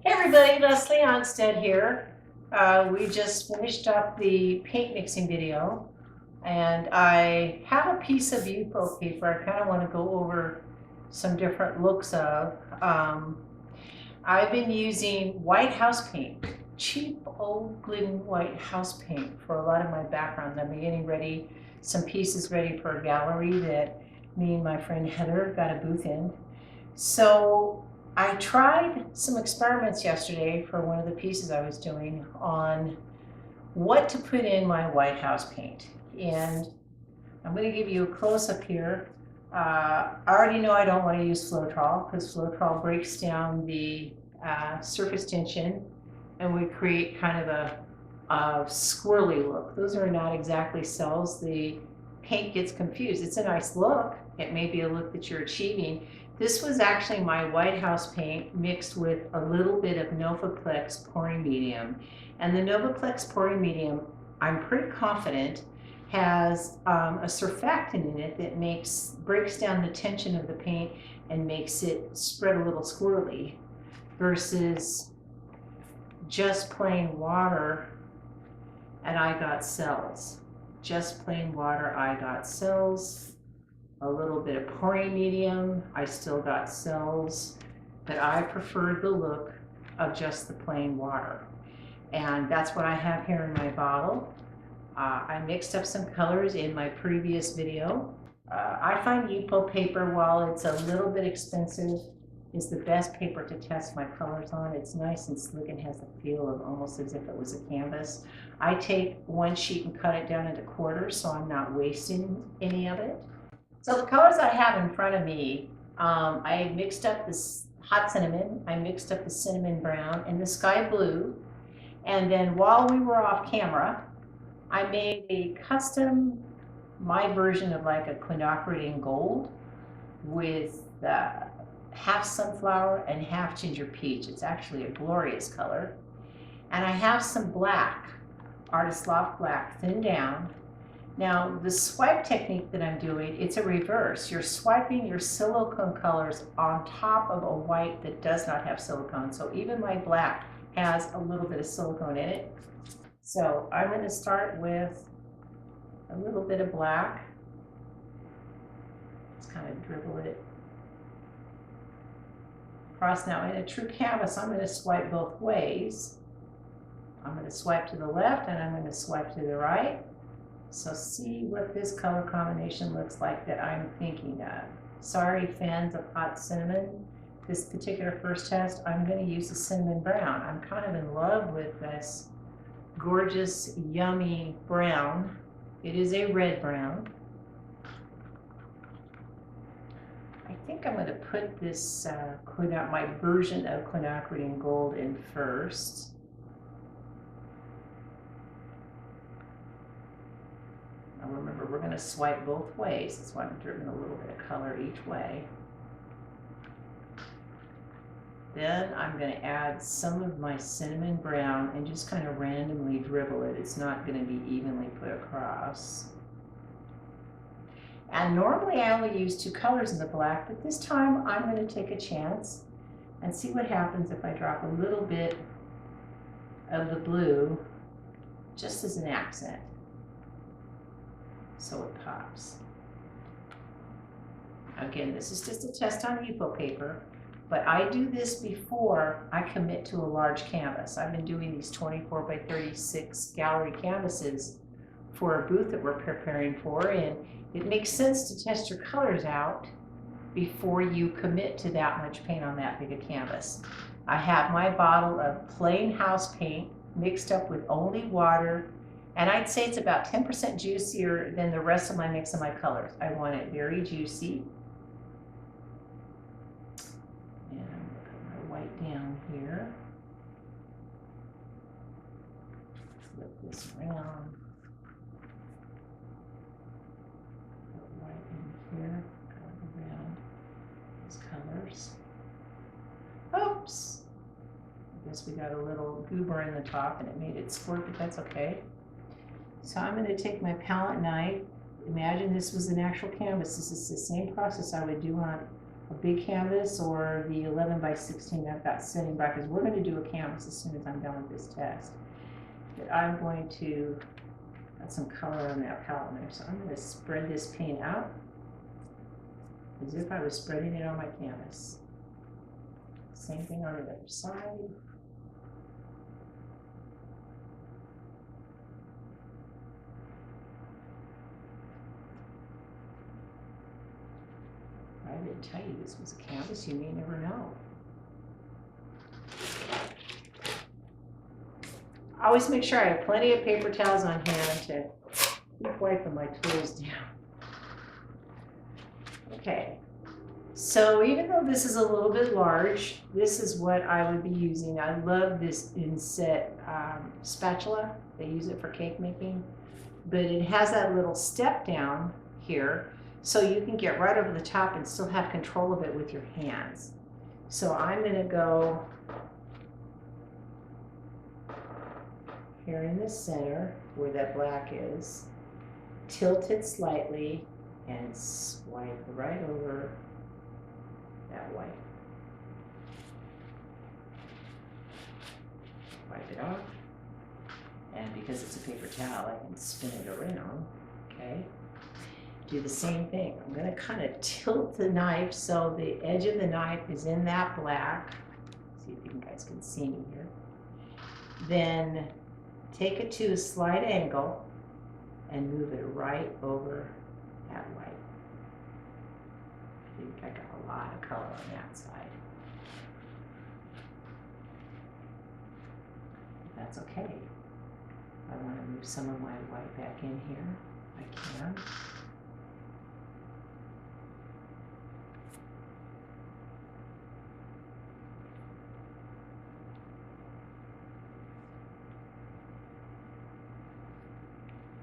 Hey everybody, Leslie Ohnstad here. We just finished up the paint mixing video and I have a piece of UPO paper I kind of want to go over some different looks of. I've been using white house paint, cheap old Glidden white house paint for a lot of my backgrounds. I'm getting ready, some pieces ready for a gallery that me and my friend Heather got a booth in. So I tried some experiments yesterday for one of the pieces I was doing on what to put in my white house paint. And I'm going to give you a close-up here. I already know I don't want to use Floetrol because Floetrol breaks down the surface tension and we create kind of a squirrely look. Those are not exactly cells. The paint gets confused. It's a nice look. It may be a look that you're achieving. This was actually my white house paint mixed with a little bit of Novaplex pouring medium. And the Novaplex pouring medium, I'm pretty confident, has a surfactant in it that breaks down the tension of the paint and makes it spread a little squirrely versus just plain water and I got cells. Just plain water, I got cells. A little bit of pouring medium, I still got cells, but I preferred the look of just the plain water. And that's what I have here in my bottle. I mixed up some colors in my previous video. I find UPO paper, while it's a little bit expensive, is the best paper to test my colors on. It's nice and slick and has the feel of almost as if it was a canvas. I take one sheet and cut it down into quarters so I'm not wasting any of it. So the colors I have in front of me, I mixed up this hot cinnamon, I mixed up the cinnamon brown and the sky blue. And then while we were off camera, I made a custom, my version of like a quinacridone in gold with half sunflower and half ginger peach. It's actually a glorious color. And I have some black, Artist Loft black, thinned down. Now, the swipe technique that I'm doing, it's a reverse. You're swiping your silicone colors on top of a white that does not have silicone. So even my black has a little bit of silicone in it. So I'm going to start with a little bit of black. Just kind of dribble it across. Now, in a true canvas, I'm going to swipe both ways. I'm going to swipe to the left and I'm going to swipe to the right. So see what this color combination looks like that I'm thinking of. Sorry, fans of hot cinnamon. This particular first test, I'm going to use the cinnamon brown. I'm kind of in love with this gorgeous, yummy brown. It is a red brown. I think I'm going to put this my version of quinacridone gold in first. Remember, we're going to swipe both ways. That's why I'm dripping a little bit of color each way. Then I'm going to add some of my cinnamon brown and just kind of randomly dribble it. It's not going to be evenly put across. And normally I only use two colors in the black, but this time I'm going to take a chance and see what happens if I drop a little bit of the blue just as an accent. So it pops. Again, this is just a test on UPO paper, but I do this before I commit to a large canvas. I've been doing these 24 by 36 gallery canvases for a booth that we're preparing for, and it makes sense to test your colors out before you commit to that much paint on that big a canvas. I have my bottle of plain house paint mixed up with only water. And I'd say it's about 10% juicier than the rest of my mix of my colors. I want it very juicy. And I'm going to put my white down here. Flip this around. Put white in here. Go around these colors. Oops! I guess we got a little goober in the top and it made it squirt, but that's okay. So I'm going to take my palette knife. Imagine this was an actual canvas. This is the same process I would do on a big canvas or the 11 by 16 I've got sitting back, because we're going to do a canvas as soon as I'm done with this test. But I'm going to add some color on that palette there. So I'm going to spread this paint out as if I was spreading it on my canvas. Same thing on the other side. I didn't tell you this was a canvas, you may never know. I always make sure I have plenty of paper towels on hand to keep wiping my tools down. Okay, so even though this is a little bit large, this is what I would be using. I love this inset spatula. They use it for cake making, but it has that little step down here, so you can get right over the top and still have control of it with your hands. So I'm going to go here in the center where that black is, tilt it slightly, and swipe right over that white. Wipe it off. And because it's a paper towel, I can spin it around, okay? Do the same thing. I'm going to kind of tilt the knife so the edge of the knife is in that black. See if you guys can see me here. Then take it to a slight angle and move it right over that white. I think I got a lot of color on that side. That's okay. I want to move some of my white back in here. I can.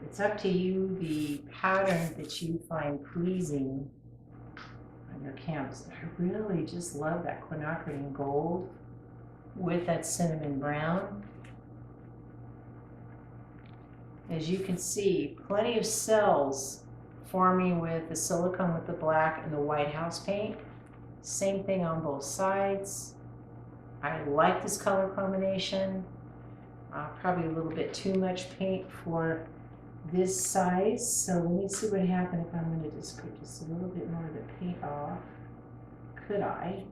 It's up to you the pattern that you find pleasing on your canvas. I really just love that quinacridone gold with that cinnamon brown. As you can see, plenty of cells forming with the silicone with the black and the white house paint. Same thing on both sides. I like this color combination. Probably a little bit too much paint for this size, so let me see what happens if I'm going to just put just a little bit more of the paint off. Could I?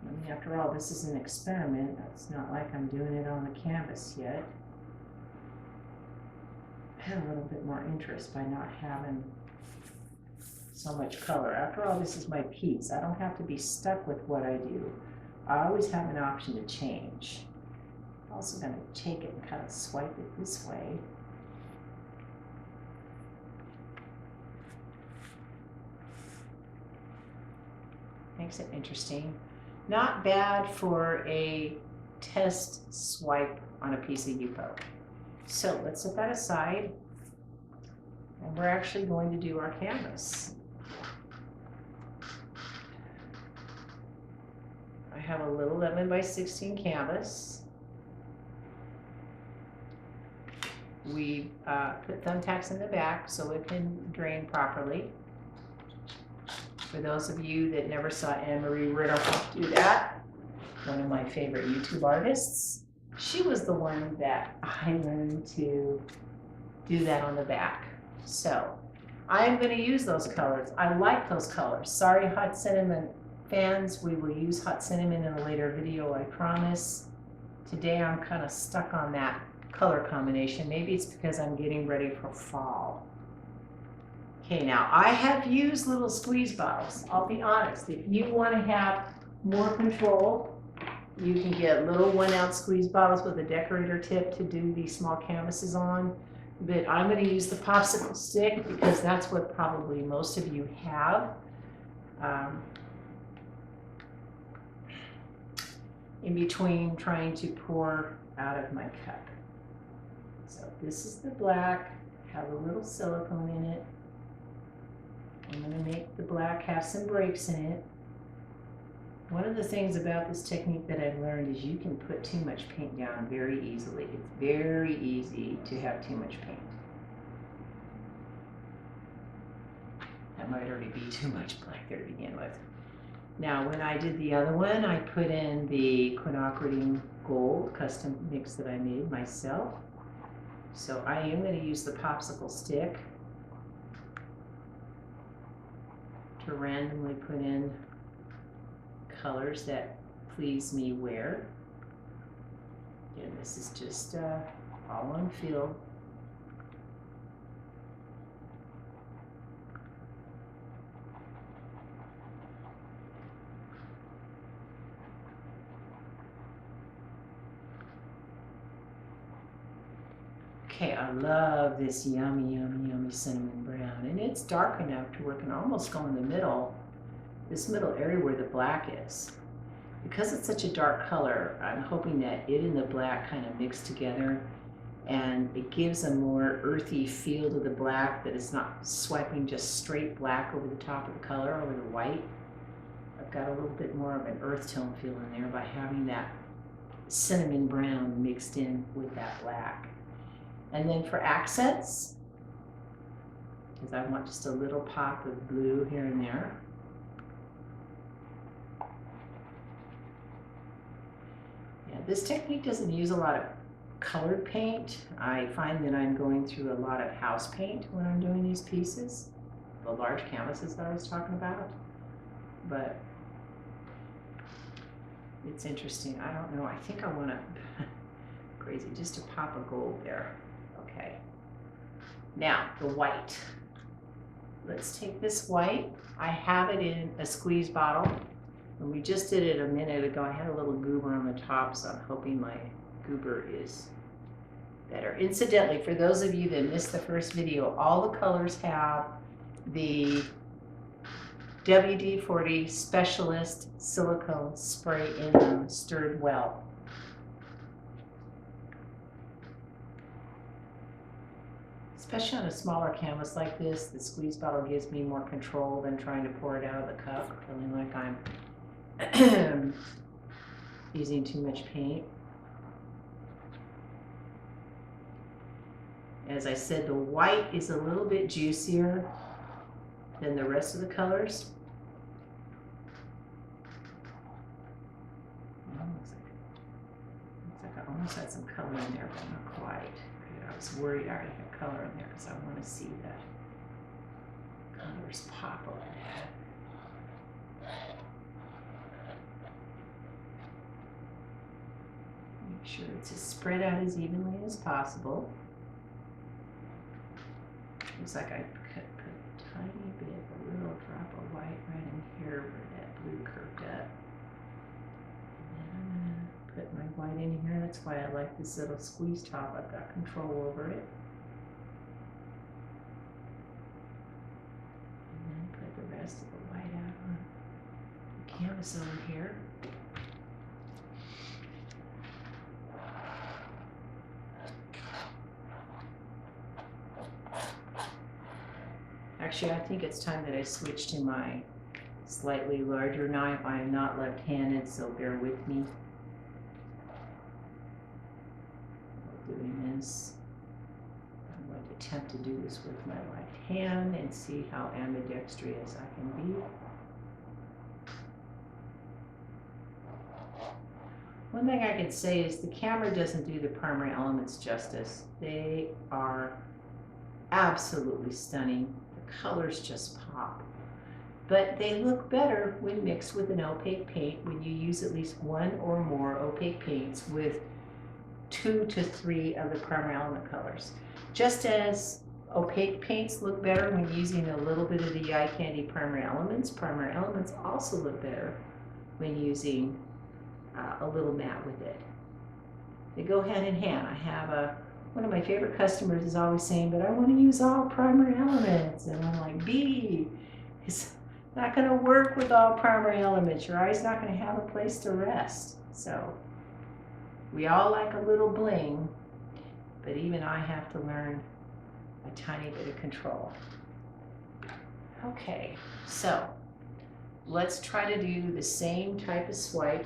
I mean, after all, this is an experiment. It's not like I'm doing it on the canvas yet. I had a little bit more interest by not having so much color. After all, this is my piece. I don't have to be stuck with what I do. I always have an option to change. I'm also going to take it and kind of swipe it this way. Makes it interesting. Not bad for a test swipe on a piece of UPO. So let's set that aside, and we're actually going to do our canvas. I have a little 11 by 16 canvas. We put thumbtacks in the back so it can drain properly. For those of you that never saw Anne-Marie Ritterhoff do that, one of my favorite YouTube artists, she was the one that I learned to do that on the back. So I'm going to use those colors. I like those colors. Sorry, Hot Cinnamon fans, we will use Hot Cinnamon in a later video, I promise. Today I'm kind of stuck on that color combination. Maybe it's because I'm getting ready for fall. Okay, now I have used little squeeze bottles. I'll be honest, if you want to have more control, you can get little 1 ounce squeeze bottles with a decorator tip to do these small canvases on. But I'm going to use the popsicle stick because that's what probably most of you have. In between trying to pour out of my cup. So this is the black, have a little silicone in it. I'm going to make the black have some breaks in it. One of the things about this technique that I've learned is you can put too much paint down very easily. It's very easy to have too much paint. That might already be too much black there to begin with. Now, when I did the other one, I put in the quinacridone gold custom mix that I made myself. So I am going to use the popsicle stick to randomly put in colors that please me wear. Again, this is just all on field. Okay, I love this yummy, yummy, yummy cinnamon brown, and it's dark enough to where it can almost go in the middle, this middle area where the black is. Because it's such a dark color, I'm hoping that it and the black kind of mix together, and it gives a more earthy feel to the black, that it's not swiping just straight black over the top of the color, over the white. I've got a little bit more of an earth tone feel in there by having that cinnamon brown mixed in with that black. And then for accents, because I want just a little pop of blue here and there. Yeah, this technique doesn't use a lot of colored paint. I find that I'm going through a lot of house paint when I'm doing these pieces, the large canvases that I was talking about. But it's interesting. I don't know. I think I want to, crazy, just a pop of gold there. Okay. Now, the white. Let's take this white. I have it in a squeeze bottle. When we just did it a minute ago, I had a little goober on the top, so I'm hoping my goober is better. Incidentally, for those of you that missed the first video, all the colors have the WD-40 Specialist silicone spray in them, stirred well. Especially on a smaller canvas like this, the squeeze bottle gives me more control than trying to pour it out of the cup, feeling like I'm using too much paint. As I said, the white is a little bit juicier than the rest of the colors. Looks like I almost had some color in there, but not quite. I was worried I already had color in there because I want to see the colors pop over that. Make sure it's as spread out as evenly as possible. Looks like I put a tiny bit, a little drop of white right in here where that blue curved up. And then I'm going to put my white in here. That's why I like this little squeeze top. I've got control over it. And then put the rest of the white out on the canvas over here. Actually, I think it's time that I switch to my slightly larger knife. I am not left-handed, so bear with me. Doing this, I'm going to attempt to do this with my left hand and see how ambidextrous I can be. One thing I can say is the camera doesn't do the primary elements justice. They are absolutely stunning. The colors just pop. But they look better when mixed with an opaque paint, when you use at least one or more opaque paints with 2 to 3 of the primary element colors. Just as opaque paints look better when using a little bit of the eye candy primary elements also look better when using a little matte with it. They go hand in hand. I have one of my favorite customers is always saying, but I want to use all primary elements. And I'm like, B, it's not going to work with all primary elements. Your eye's not going to have a place to rest. So we all like a little bling, but even I have to learn a tiny bit of control. Okay, so let's try to do the same type of swipe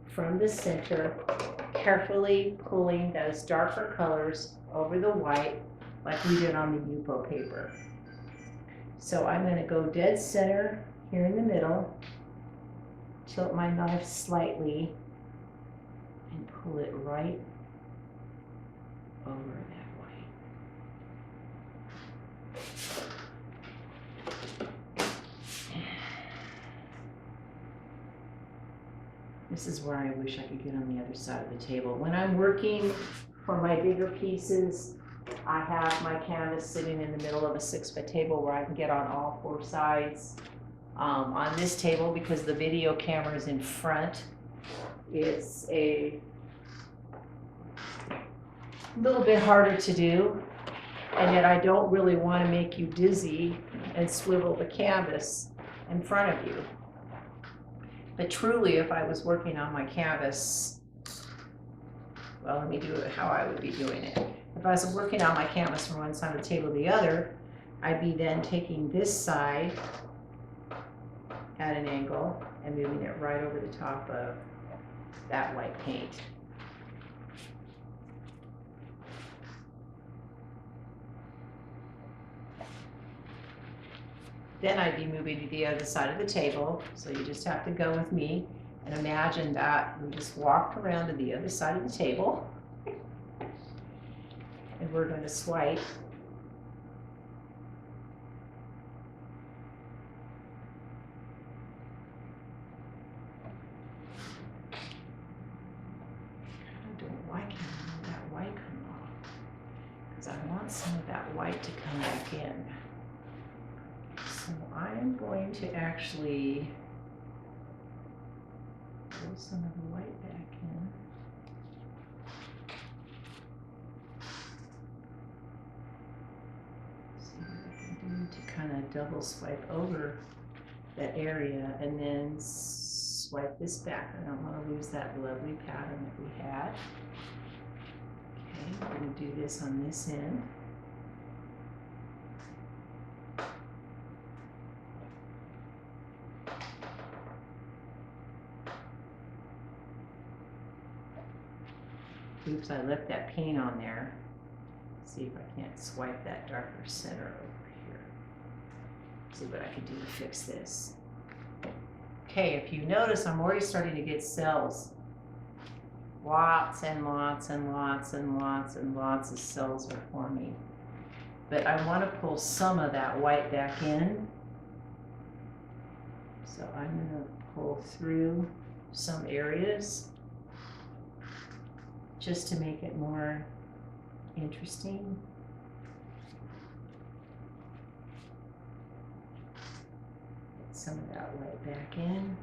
from the center, carefully pulling those darker colors over the white like we did on the Yupo paper. So I'm going to go dead center here in the middle, tilt my knife slightly and pull it right over that white. This is where I wish I could get on the other side of the table. When I'm working for my bigger pieces, I have my canvas sitting in the middle of a 6-foot table where I can get on all 4 sides. On this table, because the video camera is in front, it's a little bit harder to do, and yet I don't really want to make you dizzy and swivel the canvas in front of you. But truly, if I was working on my canvas, well, let me do it how I would be doing it. If I was working on my canvas from one side of the table to the other, I'd be then taking this side at an angle and moving it right over the top of that white paint. Then I'd be moving to the other side of the table, so you just have to go with me and imagine that we just walked around to the other side of the table and we're going to swipe. Why can't that white come off? Because I want some of that white to come back in. So I'm going to actually pull some of the white back in. See what I can do to kind of double swipe over that area and then swipe this back. I don't want to lose that lovely pattern that we had. Okay, we're going to do this on this end. Oops, I left that paint on there. Let's see if I can't swipe that darker center over here. See what I can do to fix this. Okay, if you notice, I'm already starting to get cells. Lots and lots and lots and lots and lots of cells are forming. But I want to pull some of that white back in. So I'm going to pull through some areas just to make it more interesting. Get some of that white back in.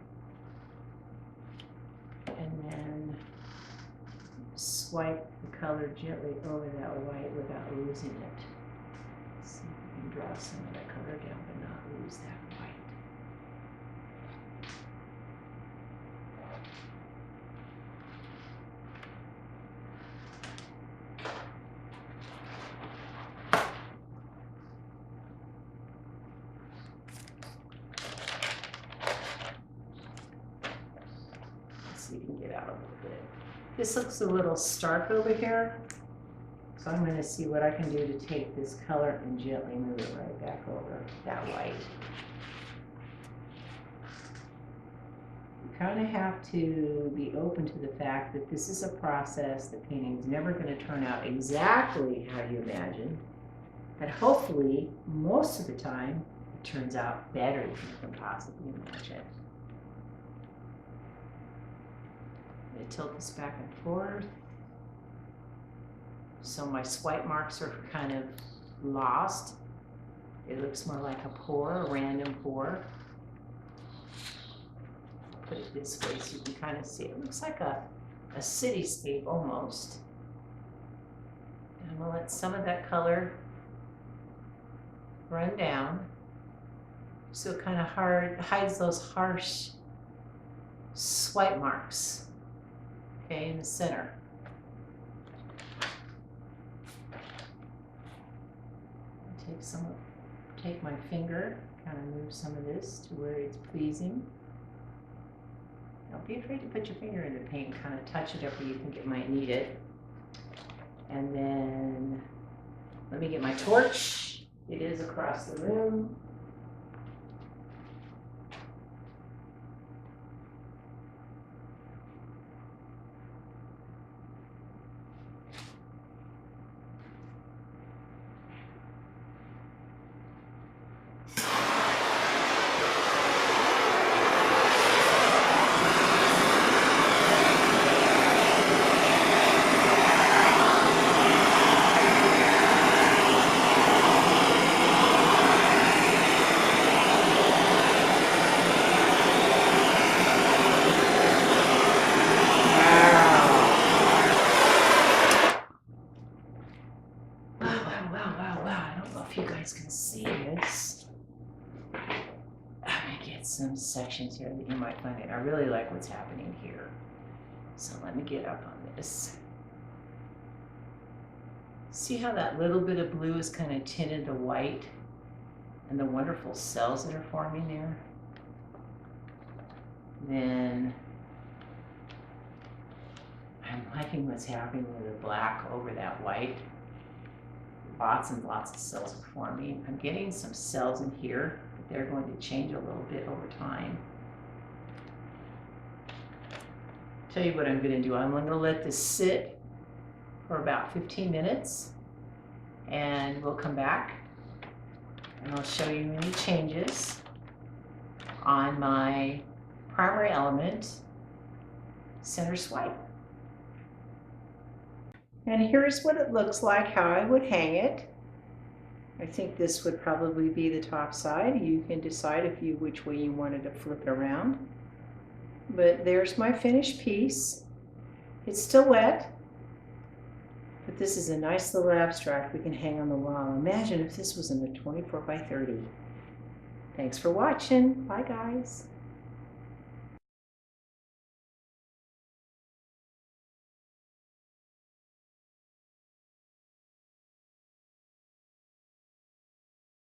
And then swipe the color gently over that white without losing it. See if we can draw some of that color down but not lose that white. Let's see if we can get out a little bit. This looks a little stark over here, so I'm going to see what I can do to take this color and gently move it right back over that white. You kind of have to be open to the fact that this is a process. The painting's never going to turn out exactly how you imagine, but hopefully, most of the time, it turns out better than you can possibly imagine. I'm going to tilt this back and forth. So my swipe marks are kind of lost. It looks more like a pour, a random pour. Put it this way so you can kind of see. It looks like a cityscape almost. And I'm going to let some of that color run down so it kind of hides those harsh swipe marks. Okay, in the center. Take my finger, kind of move some of this to where it's pleasing. Don't be afraid to put your finger in the paint, kind of touch it after you think it might need it. And then let me get my torch. It is across the room. some sections here that you might find it. I really like what's happening here. So let me get up on this. See how that little bit of blue is kind of tinted the white and the wonderful cells that are forming there? Then I'm liking what's happening with the black over that white. Lots and lots of cells are forming. I'm getting some cells in here, but they're going to change a little bit over time. Tell you what I'm going to do. I'm going to let this sit for about 15 minutes and we'll come back and I'll show you any changes on my primary element center swipe. And here's what it looks like, how I would hang it. I think this would probably be the top side. You can decide which way you wanted to flip it around. But there's my finished piece. It's still wet, but this is a nice little abstract we can hang on the wall. Imagine if this was in a 24 by 30. Thanks for watching. Bye guys.